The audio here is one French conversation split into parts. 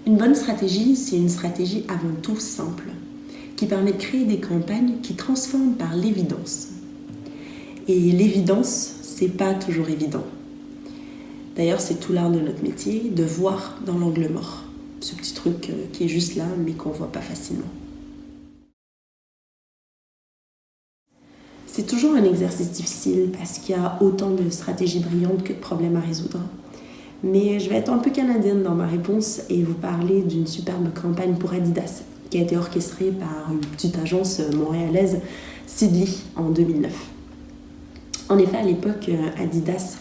Une bonne stratégie, c'est une stratégie avant tout simple, qui permet de créer des campagnes qui transforment par l'évidence. Et l'évidence, c'est pas toujours évident. D'ailleurs, c'est tout l'art de notre métier, de voir dans l'angle mort. Ce petit truc qui est juste là, mais qu'on voit pas facilement. C'est toujours un exercice difficile parce qu'il y a autant de stratégies brillantes que de problèmes à résoudre. Mais je vais être un peu canadienne dans ma réponse et vous parler d'une superbe campagne pour Adidas qui a été orchestrée par une petite agence montréalaise, Sidley, en 2009. En effet, à l'époque, Adidas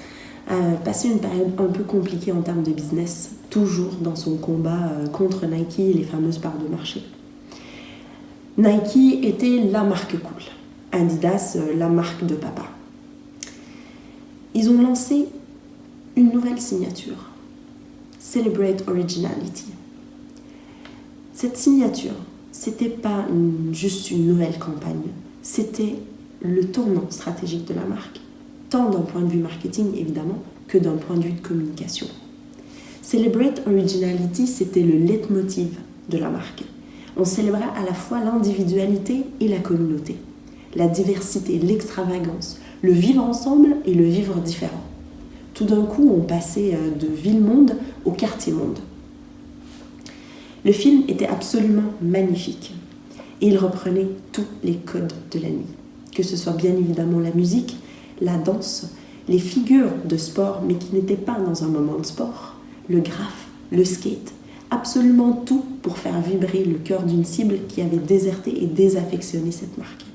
a passé une période un peu compliquée en termes de business, toujours dans son combat contre Nike et les fameuses parts de marché. Nike était la marque cool, Adidas la marque de papa. Ils ont lancé une nouvelle signature, Celebrate Originality. Cette signature, c'était pas juste une nouvelle campagne, c'était le tournant stratégique de la marque, tant d'un point de vue marketing évidemment que d'un point de vue de communication. Celebrate Originality, c'était le leitmotiv de la marque. On célébrait à la fois l'individualité et la communauté, la diversité, l'extravagance, le vivre ensemble et le vivre différent. Tout d'un coup, on passait de ville-monde au quartier-monde. Le film était absolument magnifique et il reprenait tous les codes de la nuit, que ce soit bien évidemment la musique, la danse, les figures de sport mais qui n'étaient pas dans un moment de sport, le graphe, le skate, absolument tout pour faire vibrer le cœur d'une cible qui avait déserté et désaffectionné cette marque.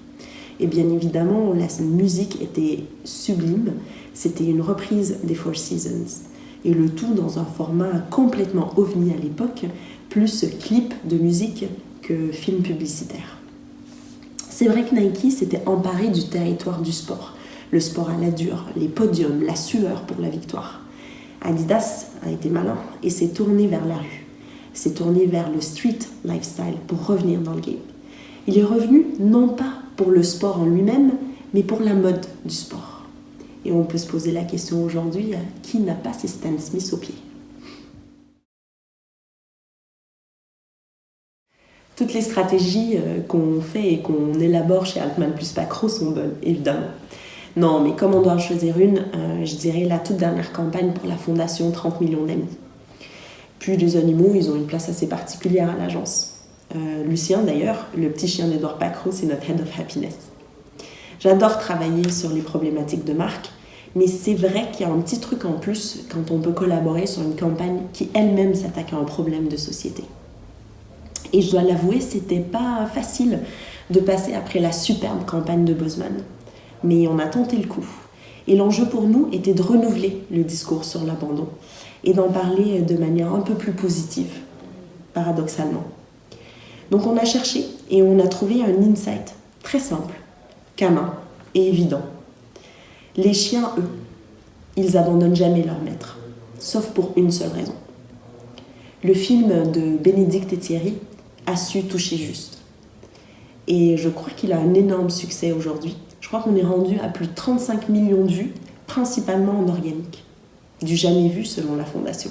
Et bien évidemment, la musique était sublime, c'était une reprise des Four Seasons. Et le tout dans un format complètement ovni à l'époque, plus clip de musique que film publicitaire. C'est vrai que Nike s'était emparé du territoire du sport, le sport à la dure, les podiums, la sueur pour la victoire. Adidas a été malin et s'est tourné vers la rue, s'est tourné vers le street lifestyle pour revenir dans le game. Il est revenu non pas pour le sport en lui-même, mais pour la mode du sport. Et on peut se poser la question aujourd'hui, qui n'a pas ses Stan Smith aux pieds? Toutes les stratégies qu'on fait et qu'on élabore chez Altman plus Pacro sont bonnes, évidemment. Non, mais comme on doit en choisir une, je dirais la toute dernière campagne pour la fondation 30 millions d'amis. Puis les animaux, ils ont une place assez particulière à l'agence. Lucien d'ailleurs, le petit chien d'Edouard Pacro, c'est notre Head of Happiness. J'adore travailler sur les problématiques de marque, mais c'est vrai qu'il y a un petit truc en plus quand on peut collaborer sur une campagne qui elle-même s'attaque à un problème de société. Et je dois l'avouer, c'était pas facile de passer après la superbe campagne de Bosman. Mais on a tenté le coup. Et l'enjeu pour nous était de renouveler le discours sur l'abandon et d'en parler de manière un peu plus positive, paradoxalement. Donc on a cherché et on a trouvé un insight très simple, canin et évident. Les chiens, eux, ils abandonnent jamais leur maître, sauf pour une seule raison. Le film de Bénédicte et Thierry a su toucher juste. Et je crois qu'il a un énorme succès aujourd'hui. Je crois qu'on est rendu à plus de 35 millions de vues, principalement en organique. Du jamais vu selon la Fondation.